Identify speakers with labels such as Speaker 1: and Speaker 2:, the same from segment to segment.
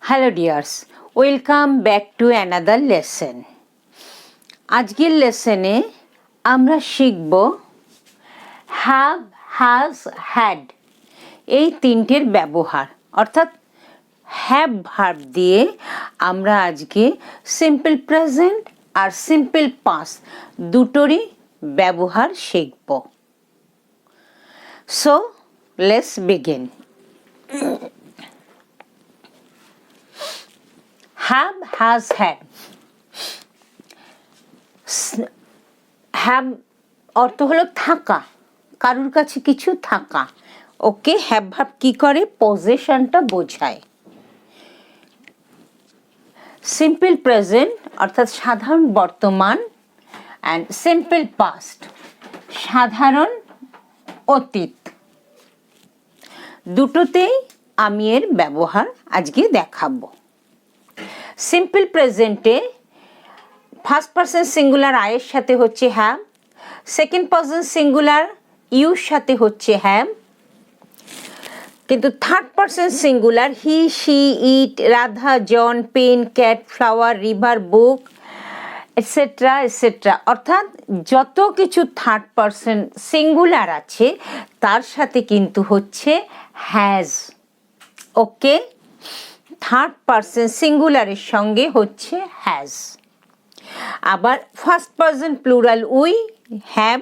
Speaker 1: Hello dears, welcome back to another lesson. আজকের লেসনে আমরা শিখব হ্যাভ, হ্যাজ, হ্যাড এই তিনটের ব্যবহার, অর্থাৎ হ্যাভ ভার্ব দিয়ে আমরা আজকে সিম্পল প্রেজেন্ট আর সিম্পল পাস্ট দুটোরই ব্যবহার শিখব। So let's begin. Have, has, had. Have অর্থ হলো থাকা, কারুর কাছে কিছু থাকা। ওকে, হ্যাভ ভার্ব কি করে? পজেশনটা বোঝায়। সিম্পল প্রেজেন্ট অর্থাৎ সাধারণ বর্তমান, অ্যান্ড সিম্পল পাস্ট সাধারণ অতীত, দুটোতেই আমি এর ব্যবহার আজকে দেখাবো। সিম্পল প্রেজেন্টে ফার্স্ট পারসন সিঙ্গুলার আয়ের সাথে হচ্ছে have, second person singular your সাথে হচ্ছে হ্যাভ, কিন্তু third person singular he, she, it, Radha, John, pen, cat, flower, river, book, etcetera etcetera, অর্থাৎ যত কিছু থার্ড পারসন সিঙ্গুলার আছে তার সাথে কিন্তু হচ্ছে হ্যাজ। ওকে, থার্ড পারসন সিঙ্গুলারের সঙ্গে হচ্ছে হ্যাজ। আবার first person plural we have,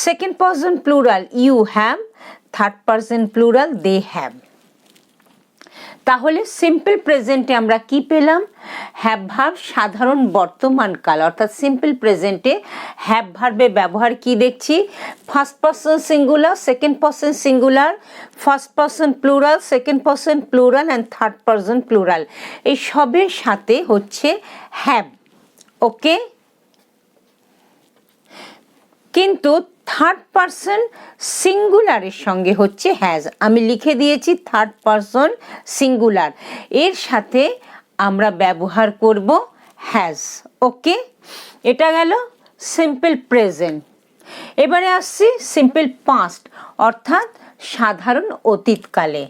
Speaker 1: second person plural you have, third person plural they have. তাহলে সিম্পল প্রেজেন্টে আমরা কি পেলাম? হ্যাভ ভার্ব সাধারণ বর্তমান কাল, অর্থাৎ সিম্পল প্রেজেন্টে হ্যাভ ভার্বের ব্যবহার কি দেখছি? First person singular, second person singular, first person plural, second person plural and third person plural, এই সবের সাথে হচ্ছে হ্যাভ। ওকে, কিন্তু থার্ড পারসন সিঙ্গুলারের সঙ্গে হচ্ছে হ্যাজ। আমি লিখে দিয়েছি থার্ড পারসন সিঙ্গুলার, এর সাথে আমরা ব্যবহার করব হ্যাজ। ওকে, এটা গেল সিম্পল প্রেজেন্ট। এবারে আসছি সিম্পল পাস্ট, অর্থাৎ সাধারণ অতীতকালে।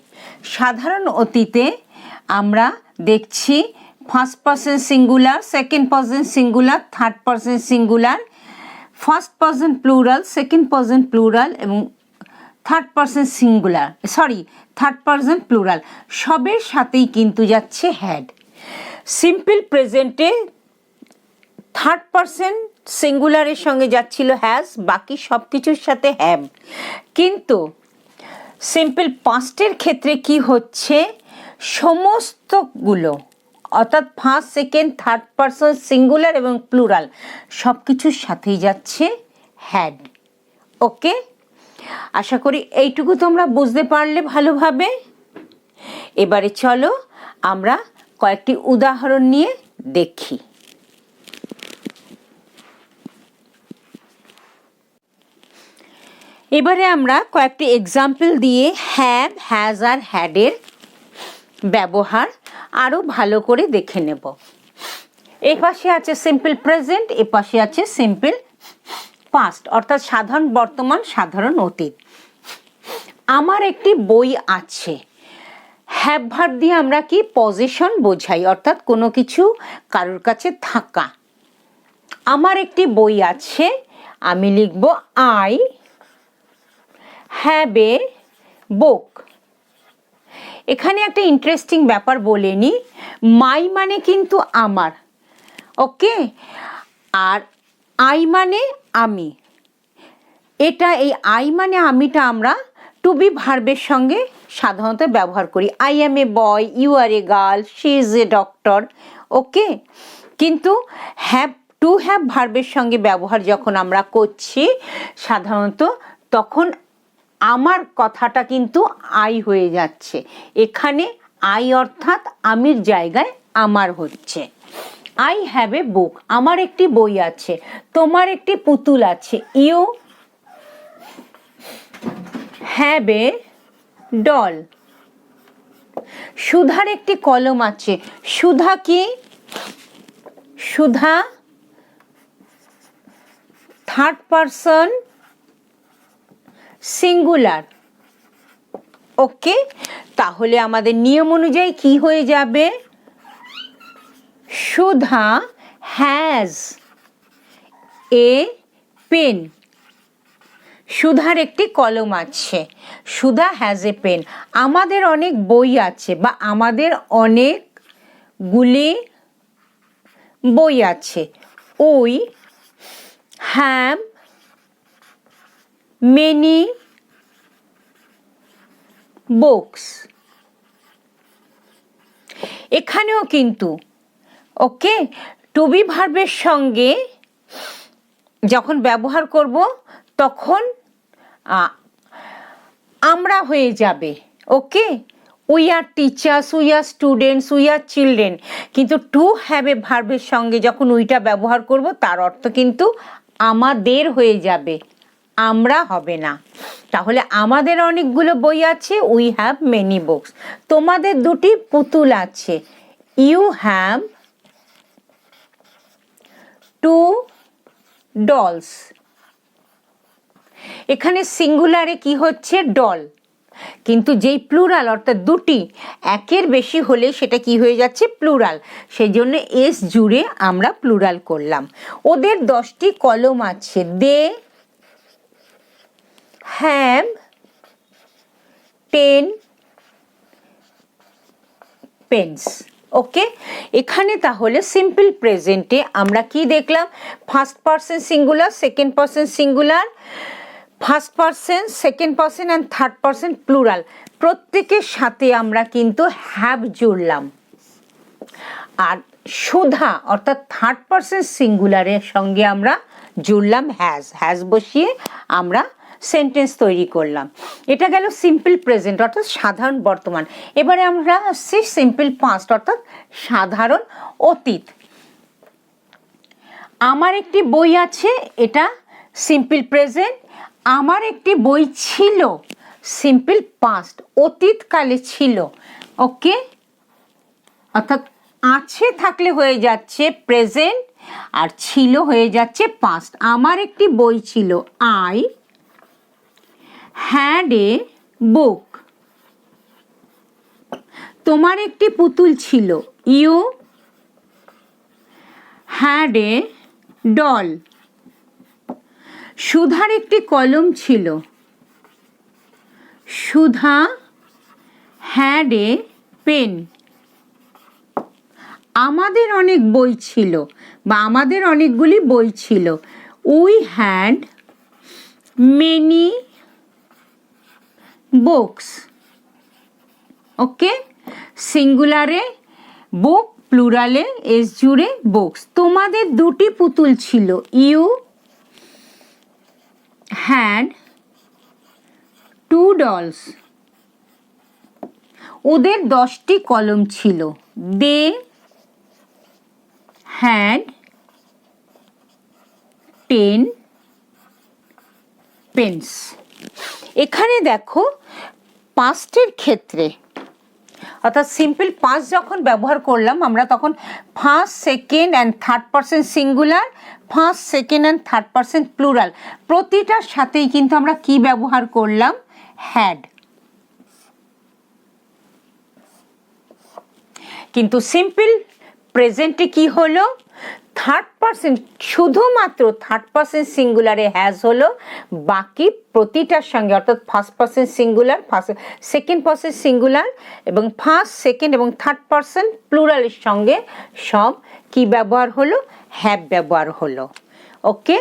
Speaker 1: সাধারণ অতীতে আমরা দেখছি first person singular, second person singular, third person singular, first person plural, second person plural এবং third person singular, third person plural, সবের সাথেই কিন্তু যাচ্ছে হ্যাড। সিম্পল প্রেজেন্টে থার্ড পারসন সিঙ্গুলারের সঙ্গে যাচ্ছিল হ্যাজ, বাকি সব কিছুর সাথে হ্যাভ। কিন্তু সিম্পল পাস্টের ক্ষেত্রে কি হচ্ছে? সমস্তগুলো, অর্থাৎ first, second, third person singular এবং প্লুরাল সব কিছুর সাথেই যাচ্ছে হ্যাড। ওকে, আশা করি এইটুকু তোমরা বুঝতে পারলে ভালোভাবে। এবারে চলো আমরা কয়েকটি উদাহরণ নিয়ে দেখি। এবারে আমরা কয়েকটি এক্সাম্পল দিয়ে হ্যাভ, হ্যাজ আর হ্যাডের ব্যবহার আরও ভালো করে দেখে নেব। এ পাশে আছে সিম্পল প্রেজেন্ট, এ পাশে আছে সিম্পল পাস্ট, অর্থাৎ সাধারণ বর্তমান, সাধারণ অতীত। আমার একটি বই আছে। হ্যাভ ভার্ব দিয়ে আমরা কি? পজিশন বোঝাই, অর্থাৎ কোনো কিছু কারোর কাছে থাকা। আমার একটি বই আছে, আমি লিখব আই হ্যাভ এ বুক। এখানে একটা ইন্টারেস্টিং ব্যাপার বলে নি, মাই মানে কিন্তু আমার, ওকে, আর আই মানে আমি। এটা এই আই মানে আমিটা আমরা টু বি ভার্বের সঙ্গে সাধারণত ব্যবহার করি। I am a boy, you are a girl, she is a doctor. Okay, কিন্তু হ্যাভ, টু হ্যাভ ভার্বের সঙ্গে ব্যবহার যখন আমরা করছি সাধারণত, তখন আমার কথাটা কিন্তু আই হয়ে যাচ্ছে। এখানে আই অর্থাৎ আমির জায়গায় আমার হচ্ছে। আই হ্যাভ এ বুক, আমার একটি বই আছে। তোমার একটি পুতুল আছে, ইউ হ্যাভ এ ডল। সুধার একটি কলম আছে। সুধা কি? সুধা থার্ড পারসন সিঙ্গুলার। ওকে, তাহলে আমাদের নিয়ম অনুযায়ী কি হয়ে যাবে? সুধা হ্যাজ এ পেন। সুধার একটি কলম আছে। সুধা হ্যাজ এ পেন। আমাদের অনেক বই আছে বা আমাদের অনেকগুলি বই আছে। We have many books. এখানেও কিন্তু ওকে টু বি ভার্বের সঙ্গে যখন ব্যবহার করব তখন আমরা হয়ে যাবে। Okay, we are teachers, we are students, we are children. কিন্তু টু হ্যাভ এ ভার্বের সঙ্গে যখন উইটা ব্যবহার করব তার অর্থ কিন্তু আমাদের হয়ে যাবে, আমরা হবে না। তাহলে আমাদের অনেকগুলো বই আছে, উই হ্যাভ মেনি বুকস। তোমাদের দুটি পুতুল আছে, ইউ হ্যাভ টু ডলস। এখানে সিঙ্গুলারে কি হচ্ছে? ডল। কিন্তু যেই প্লুরাল অর্থাৎ দুটি একের বেশি হলে সেটা কি হয়ে যাচ্ছে? প্লুরাল। সেই জন্য এস জুড়ে আমরা প্লুরাল করলাম। ওদের 10টি কলম আছে। They have 10 pens. ওকে, এখানে তাহলে সিম্পল প্রেজেন্টে আমরা কি দেখলাম? First person singular, second person singular, first person, second person and third person plural. প্রত্যেকের সাথে আমরা কিন্তু হ্যাভ জুড়লাম। আর সুধা অর্থাৎ থার্ড পারসন সিঙ্গুলারের সঙ্গে আমরা জুড়লাম হ্যাজ। হ্যাজ বসিয়ে আমরা সেন্টেন্স তৈরি করলাম। এটা গেল সিম্পল প্রেজেন্ট অর্থাৎ সাধারণ বর্তমান। এবারে আমরা আসছি সিম্পল পাস্ট অর্থাৎ সাধারণ অতীত। আমার একটি বই আছে, এটা সিম্পল প্রেজেন্ট। আমার একটি বই ছিল, সিম্পল পাস্ট, অতীতকালে ছিল। ওকে, অর্থাৎ আছে থাকলে হয়ে যাচ্ছে প্রেজেন্ট আর ছিল হয়ে যাচ্ছে পাস্ট। আমার একটি বই ছিল, আই হ্যাড এ বুক। তোমার একটি পুতুল ছিল, ইউ হ্যাড এ ডল। সুধার একটি কলম ছিল, সুধা হ্যাড এ পেন। আমাদের অনেক বই ছিল বা আমাদের অনেকগুলি বই ছিল, we had many books. Okay, সিঙ্গুলারে বুক, প্লুরালে এস জুড়ে বুকস। তোমাদের দুটি পুতুল ছিল, ইউ হ্যাড টু ডলস। ওদের 10টি কলম ছিল, দে হ্যাড 10 পেন্স। এখানে দেখো পাস্টের ক্ষেত্রে অর্থাৎ সিম্পল পাস্ট যখন ব্যবহার করলাম আমরা তখন first, second and third person singular, first, second and third person plural, প্রতিটার সাথেই কিন্তু আমরা কি ব্যবহার করলাম? হ্যাড। কিন্তু সিম্পল প্রেজেন্টে কি হলো? থার্ড পারসন, শুধুমাত্র থার্ড পারসন সিঙ্গুলারে হ্যাজ হলো, বাকি প্রতিটার সঙ্গে অর্থাৎ first person singular, first second person singular এবং ফার্স্ট, সেকেন্ড এবং থার্ড পারসন প্লুরালের সঙ্গে সব কি ব্যবহার হলো? হ্যাভ ব্যবহার হলো। ওকে,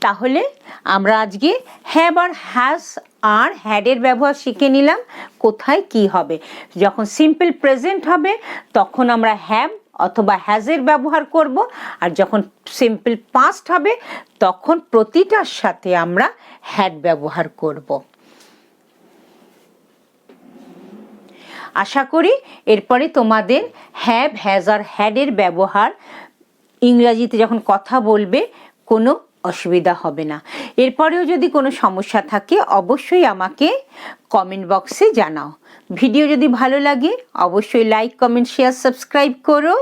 Speaker 1: তাহলে আমরা আজকে হ্যাভ আর হ্যাজ আর হ্যাডের ব্যবহার শিখে নিলাম। কোথায় কি হবে? যখন সিম্পল প্রেজেন্ট হবে তখন আমরা হ্যাভ অথবা হ্যাজের ব্যবহার করব, আর যখন সিম্পল পাস্ট হবে তখন প্রতিটার সাথে আমরা হ্যাড ব্যবহার করব। আশা করি এরপরে তোমাদের হ্যাভ, হ্যাজ আর হ্যাডের ব্যবহার ইংরাজিতে যখন কথা বলবে কোনো অসুবিধা হবে না। এরপরেও যদি কোনো সমস্যা থাকে অবশ্যই আমাকে কমেন্ট বক্সে জানাও। ভিডিও যদি ভালো লাগে অবশ্যই লাইক, কমেন্ট, শেয়ার, সাবস্ক্রাইব করো।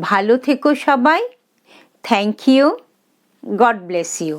Speaker 1: ভালো থেকো সবাই। Thank you. God bless you.